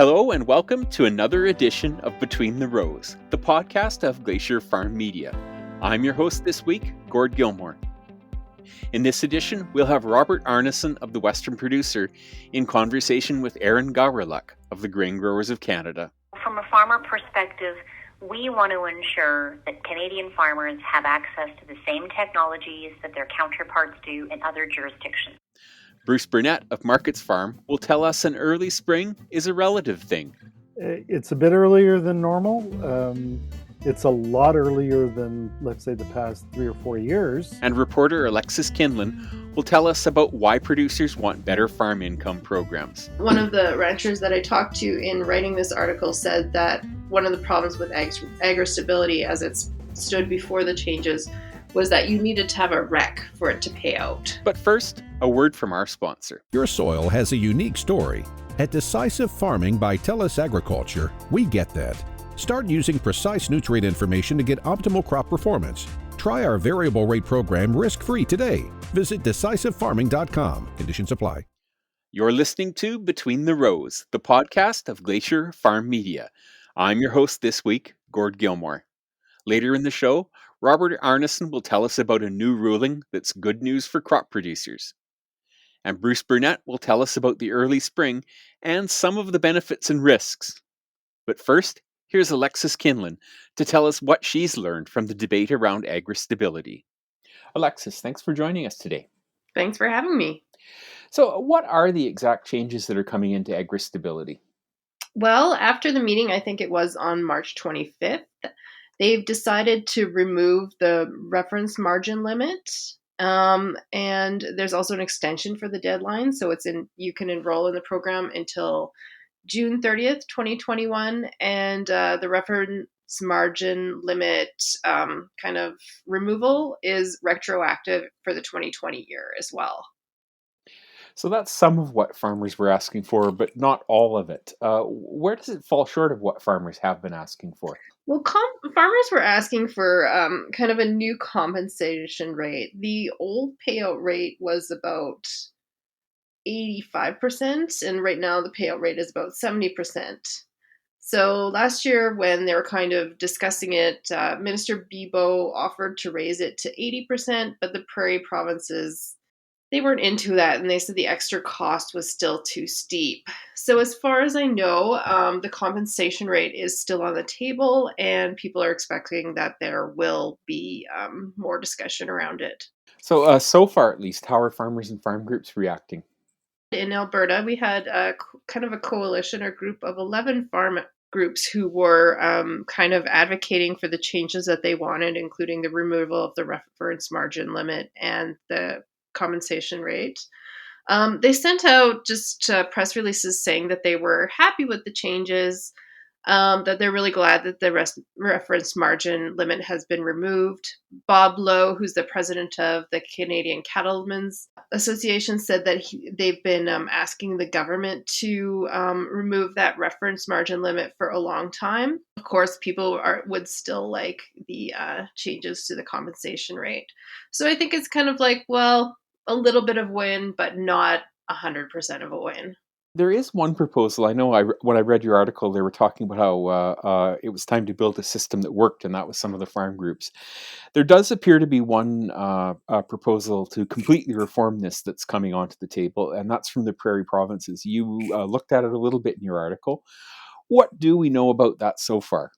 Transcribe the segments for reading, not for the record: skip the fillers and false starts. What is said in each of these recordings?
Hello and welcome to another edition of Between the Rows, the podcast of Glacier FarmMedia. I'm your host this week, Gord Gilmour. In this edition, we'll have Robert Arnason of the Western Producer in conversation with Aaron Gawryluk of the Grain Growers of Canada. From a farmer perspective, we want to ensure that Canadian farmers have access to the same technologies that their counterparts do in other jurisdictions. Bruce Burnett of Markets Farm will tell us an early spring is a relative thing. It's a bit earlier than normal. It's a lot earlier than, let's say, the past 3 or 4 years. And reporter Alexis Kinlan will tell us about why producers want better farm income programs. One of the ranchers that I talked to in writing this article said that one of the problems with AgriStability as it stood before the changes was that you needed to have a rec for it to pay out. But first, a word from our sponsor. Your soil has a unique story. At Decisive Farming by TELUS Agriculture, we get that. Start using precise nutrient information to get optimal crop performance. Try our variable rate program risk-free today. Visit decisivefarming.com. Conditions apply. You're listening to Between the Rows, the podcast of Glacier FarmMedia. I'm your host this week, Gord Gilmour. Later in the show, Robert Arnason will tell us about a new ruling that's good news for crop producers. And Bruce Burnett will tell us about the early spring and some of the benefits and risks. But first, here's Alexis Kinlan to tell us what she's learned from the debate around AgriStability. Alexis, thanks for joining us today. Thanks for having me. So, what are the exact changes that are coming into AgriStability? Well, after the meeting, I think it was on March 25th, they've decided to remove the reference margin limit. And there's also an extension for the deadline. So you can enroll in the program until June 30th, 2021. And the reference margin limit kind of removal is retroactive for the 2020 year as well. So that's some of what farmers were asking for, but not all of it. Where does it fall short of what farmers have been asking for? Well, farmers were asking for kind of a new compensation rate. The old payout rate was about 85%, and right now the payout rate is about 70%. So last year when they were kind of discussing it, Minister Bibeau offered to raise it to 80%, but the prairie provinces, they weren't into that, and they said the extra cost was still too steep. So as far as I know, the compensation rate is still on the table, and people are expecting that there will be more discussion around it. So, so far at least, how are farmers and farm groups reacting? In Alberta, we had kind of a coalition or group of 11 farm groups who were kind of advocating for the changes that they wanted, including the removal of the reference margin limit and the compensation rate. They sent out just press releases saying that they were happy with the changes, that they're really glad that the reference margin limit has been removed. Bob Lowe, who's the president of the Canadian Cattlemen's Association, said that they've been asking the government to remove that reference margin limit for a long time. Of course, people would still like the changes to the compensation rate. So I think it's kind of like, well, a little bit of win, but not 100% of a win. There is one proposal. I know when I read your article, they were talking about how it was time to build a system that worked, and that was some of the farm groups. There does appear to be one proposal to completely reform this that's coming onto the table, and that's from the prairie provinces. You looked at it a little bit in your article. What do we know about that so far?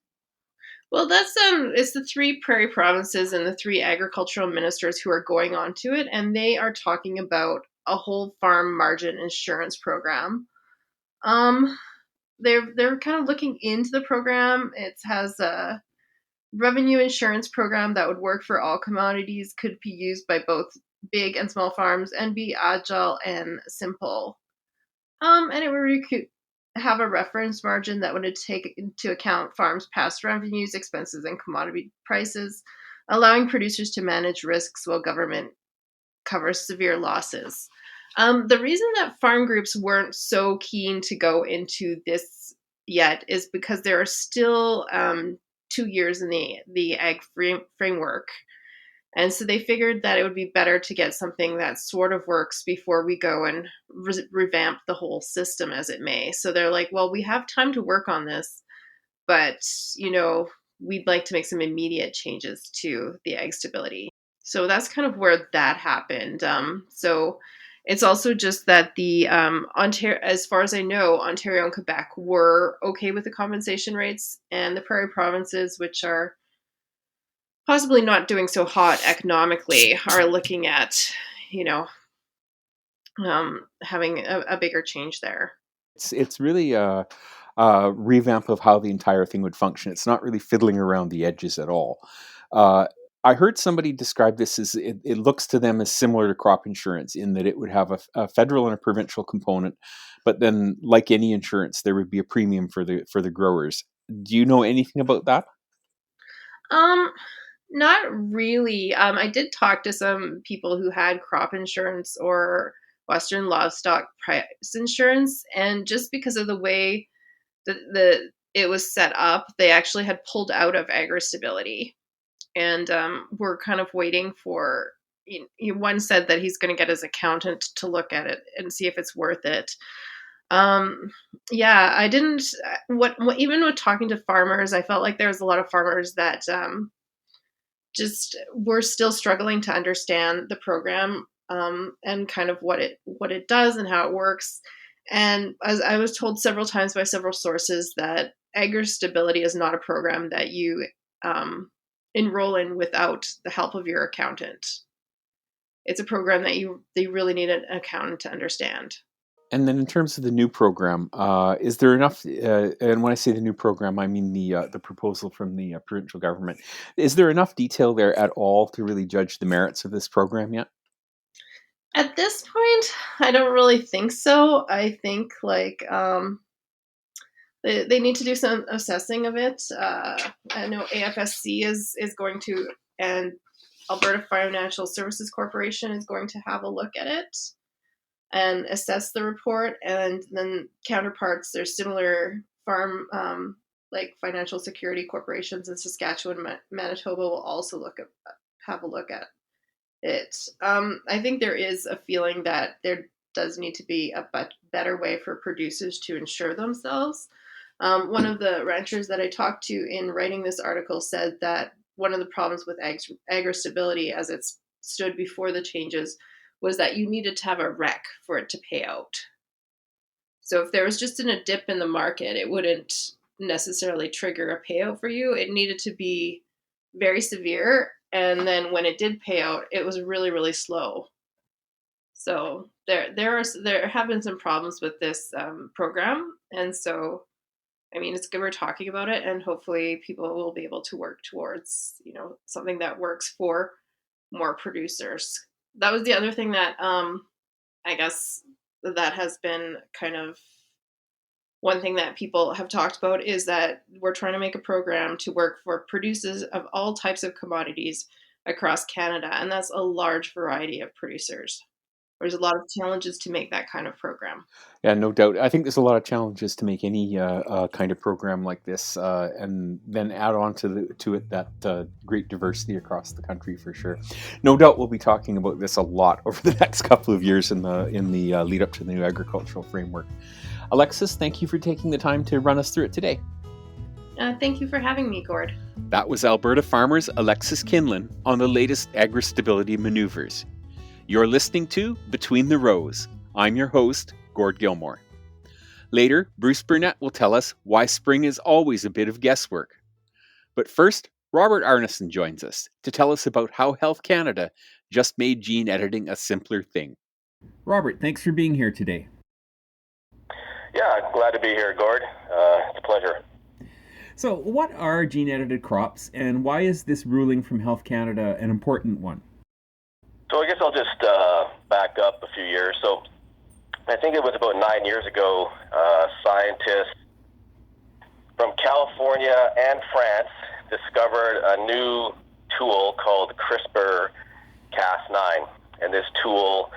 Well, that's it's the 3 prairie provinces and the 3 agricultural ministers who are going on to it, and they are talking about a whole farm margin insurance program. They're kind of looking into the program. It has a revenue insurance program that would work for all commodities, could be used by both big and small farms, and be agile and simple. And it would have a reference margin that would take into account farms' past revenues, expenses, and commodity prices, allowing producers to manage risks while government covers severe losses. The reason that farm groups weren't so keen to go into this yet is because there are still 2 years in the ag framework. And so they figured that it would be better to get something that sort of works before we go and revamp the whole system as it may. So they're like, well, we have time to work on this, but, we'd like to make some immediate changes to the AgriStability. So that's kind of where that happened. So it's also just that the Ontario, as far as I know, Ontario and Quebec were okay with the compensation rates, and the Prairie provinces, which are possibly not doing so hot economically, are looking at, having a bigger change there. It's really a revamp of how the entire thing would function. It's not really fiddling around the edges at all. I heard somebody describe this as it looks to them as similar to crop insurance in that it would have a federal and a provincial component, but then, like any insurance, there would be a premium for the growers. Do you know anything about that? Not really. I did talk to some people who had crop insurance or Western livestock price insurance, and just because of the way it was set up, they actually had pulled out of AgriStability, and we're kind of waiting for. One said that he's going to get his accountant to look at it and see if it's worth it. I didn't. What even with talking to farmers, I felt like there was a lot of farmers that just were still struggling to understand the program and kind of what it does and how it works. And as I was told several times by several sources, that AgriStability is not a program that you enroll in without the help of your accountant. It's a program that you really need an accountant to understand. And then in terms of the new program, is there enough, and when I say the new program, I mean the proposal from the provincial government, is there enough detail there at all to really judge the merits of this program yet? At this point, I don't really think so. I think they need to do some assessing of it. I know AFSC is going to, and Alberta Financial Services Corporation is going to have a look at it and assess the report, and then counterparts, there's similar farm like financial security corporations in Saskatchewan, Manitoba will also have a look at it. I think there is a feeling that there does need to be a better way for producers to insure themselves. One of the ranchers that I talked to in writing this article said that one of the problems with AgriStability as it stood before the changes was that you needed to have a wreck for it to pay out. So if there was just a dip in the market, it wouldn't necessarily trigger a payout for you. It needed to be very severe. And then when it did pay out, it was really, really slow. So there have been some problems with this program. And so, I mean, it's good we're talking about it, and hopefully people will be able to work towards, something that works for more producers. That was the other thing that I guess that has been kind of one thing that people have talked about, is that we're trying to make a program to work for producers of all types of commodities across Canada, and that's a large variety of producers. There's a lot of challenges to make that kind of program. Yeah, no doubt. I think there's a lot of challenges to make any kind of program like this, and then add on to it that great diversity across the country for sure. No doubt, we'll be talking about this a lot over the next couple of years in the lead up to the new agricultural framework. Alexis, thank you for taking the time to run us through it today. Thank you for having me, Gord. That was Alberta farmer's Alexis Kinlan on the latest AgriStability maneuvers. You're listening to Between the Rows. I'm your host, Gord Gilmour. Later, Bruce Burnett will tell us why spring is always a bit of guesswork. But first, Robert Arnason joins us to tell us about how Health Canada just made gene editing a simpler thing. Robert, thanks for being here today. Yeah, glad to be here, Gord. It's a pleasure. So, what are gene-edited crops, and why is this ruling from Health Canada an important one? So I guess I'll just back up a few years. So I think it was about 9 years ago, scientists from California and France discovered a new tool called CRISPR-Cas9. And this tool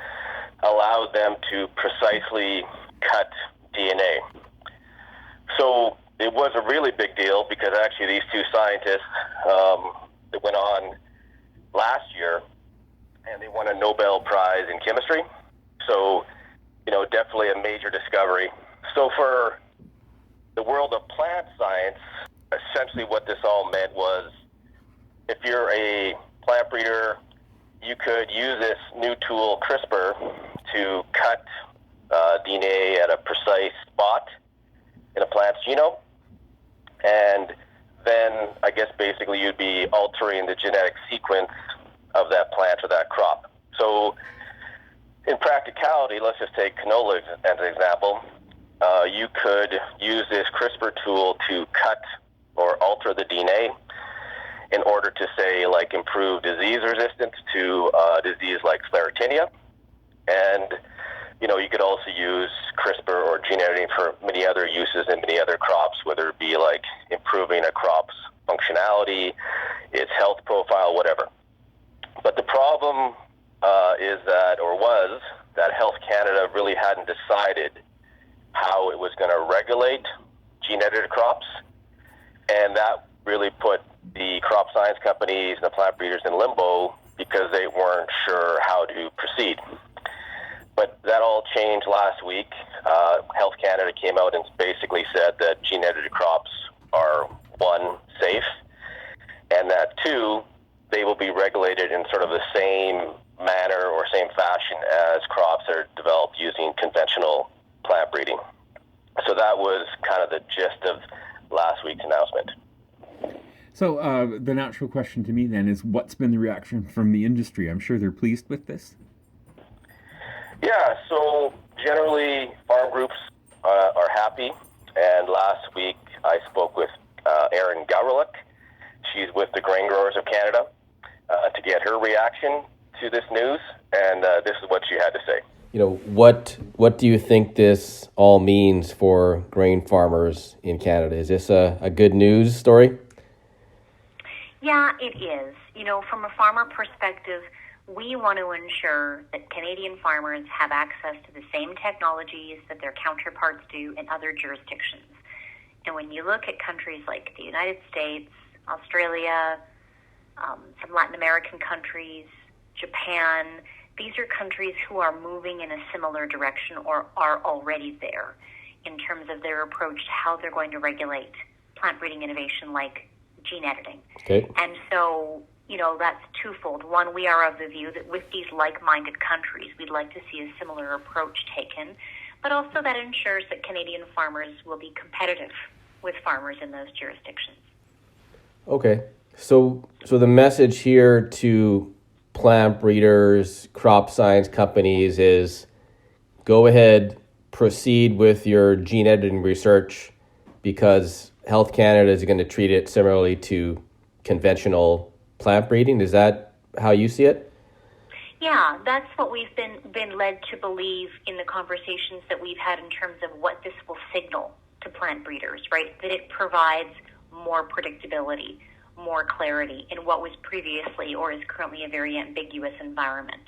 allowed them to precisely cut DNA. So it was a really big deal because actually these two scientists that went on last year, and they won a Nobel Prize in chemistry. So, definitely a major discovery. So for the world of plant science, essentially what this all meant was, if you're a plant breeder, you could use this new tool, CRISPR, to cut DNA at a precise spot in a plant's genome. And then I guess basically you'd be altering the genetic sequence of that plant or that crop. So in practicality, let's just take canola as an example. You could use this CRISPR tool to cut or alter the DNA in order to, say, like improve disease resistance to a disease like Sclerotinia. And, you could also use CRISPR or gene editing for many other uses in many other crops, whether it be like improving a crop's functionality, its health profile, whatever. But the problem was that Health Canada really hadn't decided how it was going to regulate gene-edited crops, and that really put the crop science companies and the plant breeders in limbo because they weren't sure how to proceed. But that all changed last week. Health Canada came out and basically said that gene-edited crops are, one, safe, and that, two, they will be regulated in sort of the same manner or same fashion as crops that are developed using conventional plant breeding. So that was kind of the gist of last week's announcement. So the natural question to me then is, what's been the reaction from the industry? I'm sure they're pleased with this. Yeah, so generally farm groups are happy. And last week I spoke with Erin Gowrilick. She's with the Grain Growers of Canada to get her reaction to this news. And this is what she had to say. What do you think this all means for grain farmers in Canada? Is this a good news story? Yeah, it is. From a farmer perspective, we want to ensure that Canadian farmers have access to the same technologies that their counterparts do in other jurisdictions. And when you look at countries like the United States, Australia, some Latin American countries, Japan, these are countries who are moving in a similar direction or are already there in terms of their approach to how they're going to regulate plant breeding innovation like gene editing. Okay. And so, that's twofold. One, we are of the view that with these like-minded countries, we'd like to see a similar approach taken, but also that ensures that Canadian farmers will be competitive with farmers in those jurisdictions. Okay. So the message here to plant breeders, crop science companies is go ahead, proceed with your gene editing research because Health Canada is going to treat it similarly to conventional plant breeding. Is that how you see it? Yeah, that's what we've been led to believe in the conversations that we've had in terms of what this will signal to plant breeders, right? That it provides more predictability, more clarity in what was previously or is currently a very ambiguous environment.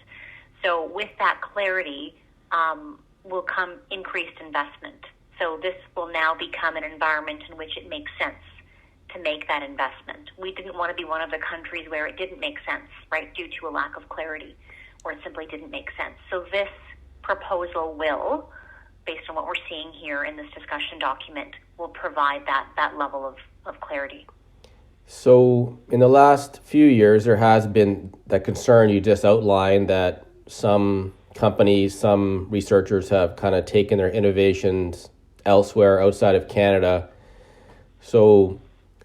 So with that clarity will come increased investment. So this will now become an environment in which it makes sense to make that investment. We didn't want to be one of the countries where it didn't make sense, right, due to a lack of clarity, or it simply didn't make sense. So this proposal will, based on what we're seeing here in this discussion document, will provide that level of clarity. So in the last few years, there has been that concern you just outlined that some companies, some researchers have kind of taken their innovations elsewhere outside of Canada. So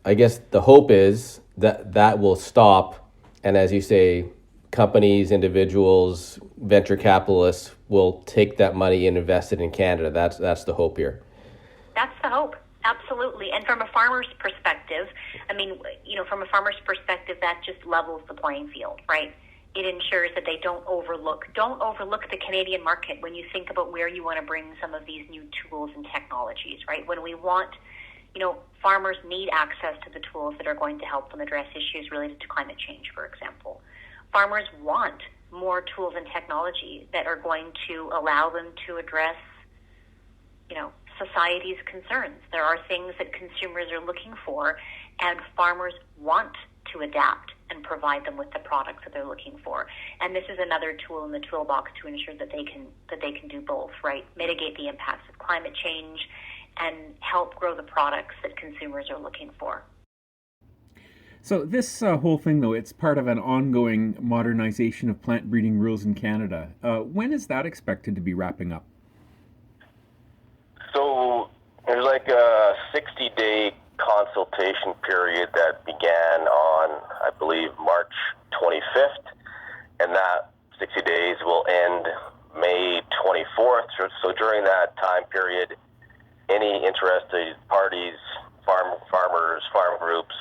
I guess the hope is that will stop. And as you say, companies, individuals, venture capitalists will take that money and invest it in Canada. That's the hope here. That's the hope. Absolutely. And from a farmer's perspective, that just levels the playing field, right? It ensures that they don't overlook the Canadian market when you think about where you want to bring some of these new tools and technologies, right? When we want, farmers need access to the tools that are going to help them address issues related to climate change, for example. Farmers want more tools and technology that are going to allow them to address, society's concerns. There are things that consumers are looking for, and farmers want to adapt and provide them with the products that they're looking for. And this is another tool in the toolbox to ensure that they can do both, right? Mitigate the impacts of climate change and help grow the products that consumers are looking for. So this whole thing, though, it's part of an ongoing modernization of plant breeding rules in Canada. When is that expected to be wrapping up? So there's like a 60-day consultation period that began on, I believe, March 25th, and that 60 days will end May 24th. So during that time period, any interested parties, farmers, farm groups,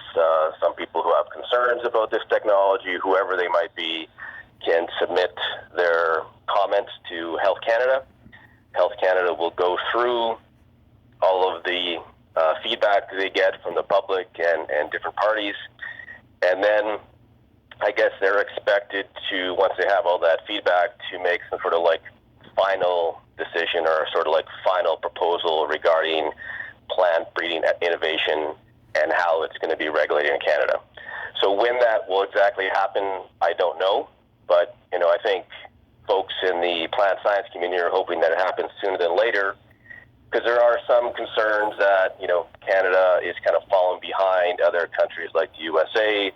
some people who have concerns about this technology, whoever they might be, can submit their comments to Health Canada. Health Canada will go through all of the feedback they get from the public and different parties. And then I guess they're expected to, once they have all that feedback, to make some sort of like final decision or sort of like final proposal regarding plant breeding innovation and how it's going to be regulated in Canada. So when that will exactly happen, I don't know. But, I think folks in the plant science community are hoping that it happens sooner than later, because there are some concerns that, Canada is kind of falling behind other countries like the USA,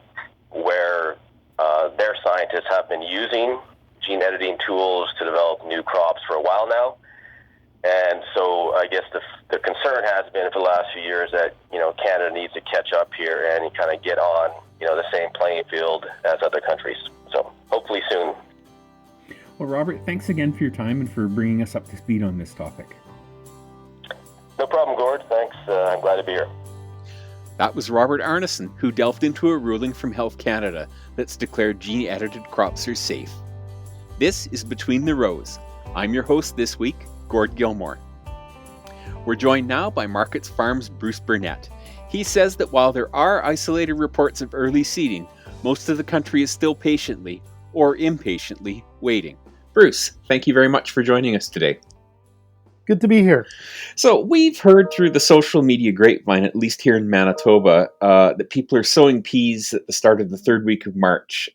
where their scientists have been using gene editing tools to develop new crops for a while now. And so I guess the concern has been for the last few years that, Canada needs to catch up here and kind of get on, the same playing field as other countries. So hopefully soon. Well, Robert, thanks again for your time and for bringing us up to speed on this topic. No problem, Gord. Thanks. I'm glad to be here. That was Robert Arnason, who delved into a ruling from Health Canada that's declared gene-edited crops are safe. This is Between the Rows. I'm your host this week, Gord Gilmour. We're joined now by Markets Farm's Bruce Burnett. He says that while there are isolated reports of early seeding, most of the country is still patiently or impatiently waiting. Bruce, thank you very much for joining us today. Good to be here. So we've heard through the social media grapevine, at least here in Manitoba, that people are sowing peas at the start of the third week of March.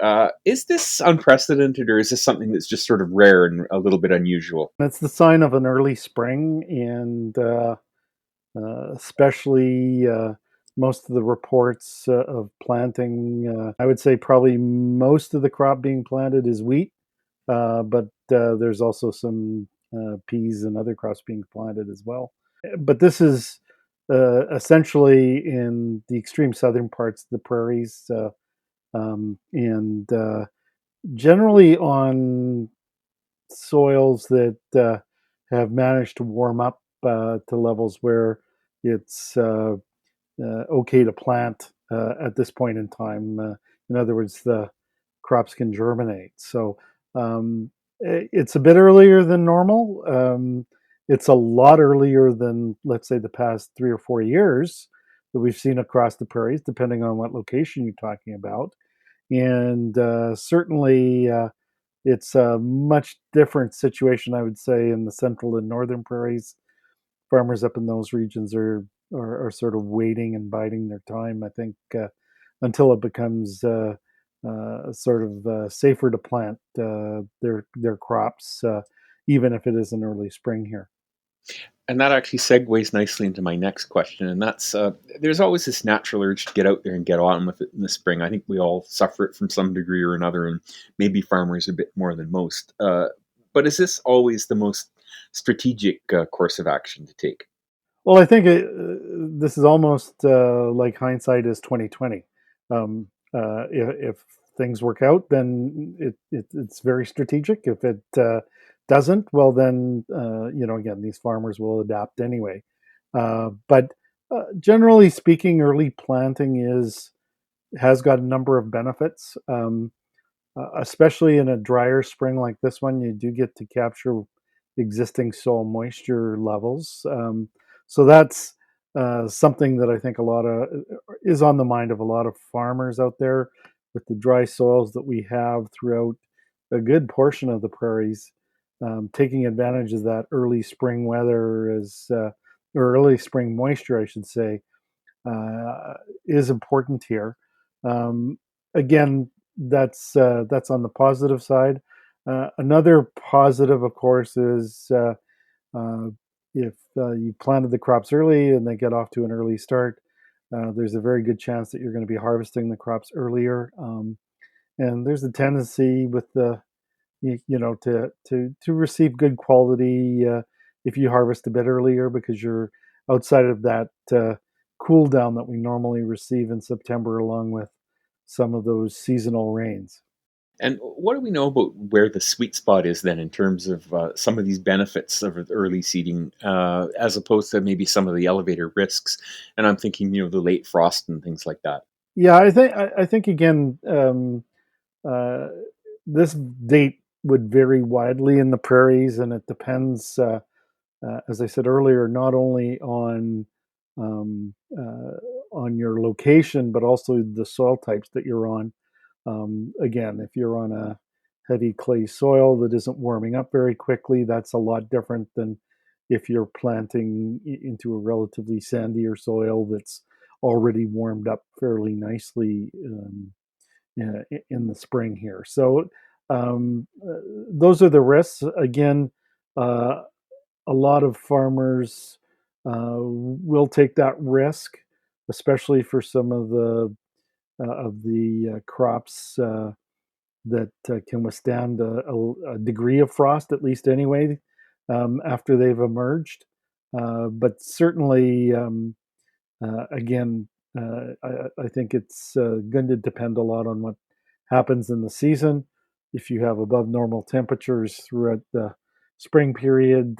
Is this unprecedented, or is this something that's just sort of rare and a little bit unusual? That's the sign of an early spring, and especially most of the reports of planting, I would say probably most of the crop being planted is wheat, but there's also some peas and other crops being planted as well. But this is essentially in the extreme southern parts of the prairies, and generally on soils that have managed to warm up to levels where it's okay to plant at this point in time. In other words, the crops can germinate. So it's a bit earlier than normal. It's a lot earlier than, let's say, the past 3 or 4 years that we've seen across the prairies, depending on what location you're talking about. And certainly it's a much different situation, I would say, in the central and northern prairies. Farmers up in those regions are sort of waiting and biding their time, I think, until it becomes sort of safer to plant their crops, even if it is an early spring here. And that actually segues nicely into my next question, and that's there's always this natural urge to get out there and get on with it in the spring. I think we all suffer it from some degree or another, and maybe farmers a bit more than most. But is this always the most strategic course of action to take? Well, I think this is almost like hindsight is 2020. If things work out, then it's very strategic. If it doesn't, well, then again, these farmers will adapt anyway. But generally speaking, early planting has got a number of benefits, especially in a drier spring like this one. You do get to capture existing soil moisture levels. So that's something that I think is on the mind of a lot of farmers out there with the dry soils that we have throughout a good portion of the prairies. Taking advantage of that early spring weather or early spring moisture, I should say, is important here. again, that's on the positive side. Another positive, of course, is uh, if you planted the crops early and they get off to an early start, there's a very good chance that you're going to be harvesting the crops earlier. And there's a tendency with to receive good quality if you harvest a bit earlier, because you're outside of that cool down that we normally receive in September, along with some of those seasonal rains. And what do we know about where the sweet spot is then in terms of some of these benefits of early seeding, as opposed to maybe some of the elevator risks? And I'm thinking, the late frost and things like that. Yeah, I think again, uh, this date would vary widely in the prairies, and it depends, as I said earlier, not only um, uh, on your location, but also the soil types that you're on. Again, if you're on a heavy clay soil that isn't warming up very quickly, that's a lot different than if you're planting into a relatively sandier soil that's already warmed up fairly nicely in the spring here. So those are the risks. Again, uh, a lot of farmers will take that risk, especially for some of the crops that can withstand a degree of frost, at least anyway, after they've emerged. But certainly, again, I think it's going to depend a lot on what happens in the season. If you have above normal temperatures throughout the spring period,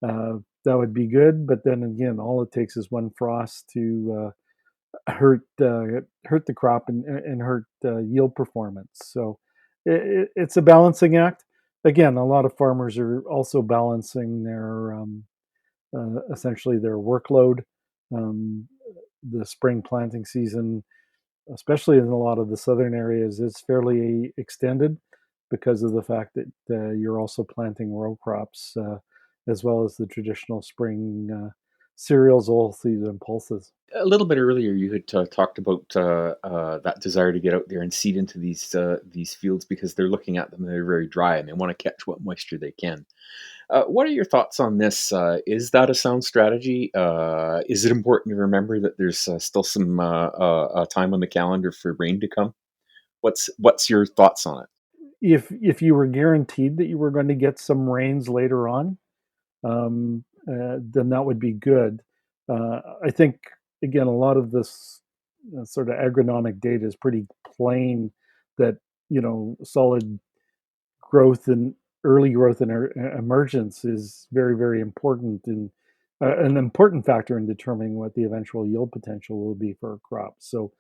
that would be good. But then again, all it takes is one frost to hurt the crop and hurt yield performance. So it's a balancing act. Again, a lot of farmers are also balancing their essentially their workload. Um, the spring planting season, especially in a lot of the southern areas, is fairly extended because of the fact that you're also planting row crops as well as the traditional spring cereals, oilseeds, and pulses. A little bit earlier, you had talked about that desire to get out there and seed into these fields because they're looking at them and they're very dry and they want to catch what moisture they can. What are your thoughts on this? Is that a sound strategy? Is it important to remember that there's still some time on the calendar for rain to come? What's your thoughts on it? If you were guaranteed that you were going to get some rains later on, then that would be good. I think again, a lot of this sort of agronomic data is pretty plain that solid growth and early growth and emergence is very, very important, and an important factor in determining what the eventual yield potential will be for a crop. So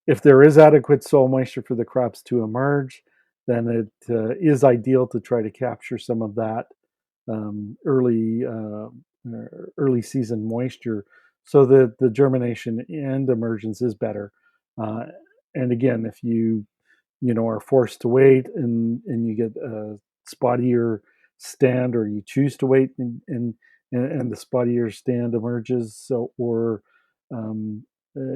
if there is adequate soil moisture for the crops to emerge, then it is ideal to try to capture some of that early season moisture, so that the germination and emergence is better. Uh, and again, if you are forced to wait and you get a spottier stand, or you choose to wait and the spottier stand emerges, so or um,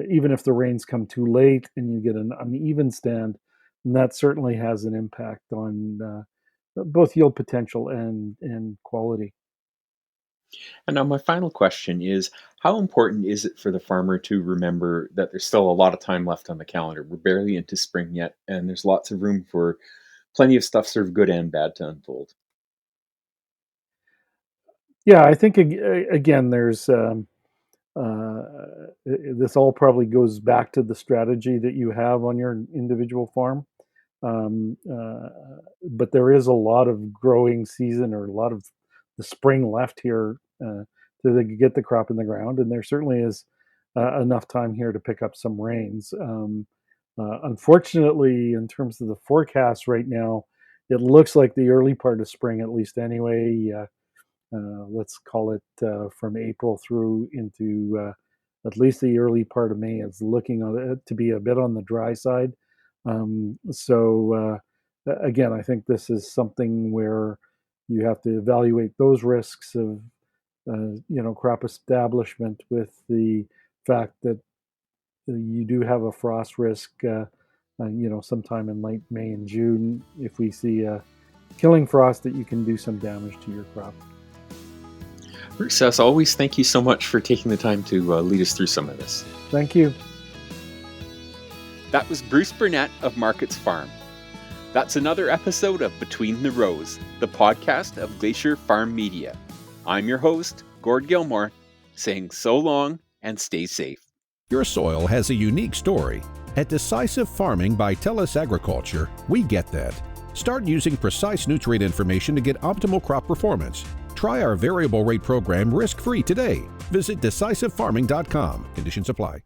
even if the rains come too late and you get an uneven stand, then that certainly has an impact on both yield potential and quality. And now my final question is, how important is it for the farmer to remember that there's still a lot of time left on the calendar? We're barely into spring yet, and there's lots of room for plenty of stuff, sort of good and bad, to unfold. Yeah, I think again, there's uh, this all probably goes back to the strategy that you have on your individual farm. Um, uh, but there is a lot of growing season, or a lot of the spring left here to get the crop in the ground, and there certainly is enough time here to pick up some rains. Unfortunately, in terms of the forecast right now, it looks like the early part of spring, at least anyway, let's call it from April through into at least the early part of May, is looking to be a bit on the dry side. So again, I think this is something where you have to evaluate those risks of crop establishment with the fact that you do have a frost risk, sometime in late May and June, if we see a killing frost, that you can do some damage to your crop. Bruce, as always, thank you so much for taking the time to lead us through some of this. Thank you. That was Bruce Burnett of Markets Farm. That's another episode of Between the Rows, the podcast of Glacier Farm Media. I'm your host, Gord Gilmour, saying so long and stay safe. Your soil has a unique story. At Decisive Farming by TELUS Agriculture, we get that. Start using precise nutrient information to get optimal crop performance. Try our variable rate program risk-free today. Visit decisivefarming.com. Conditions apply.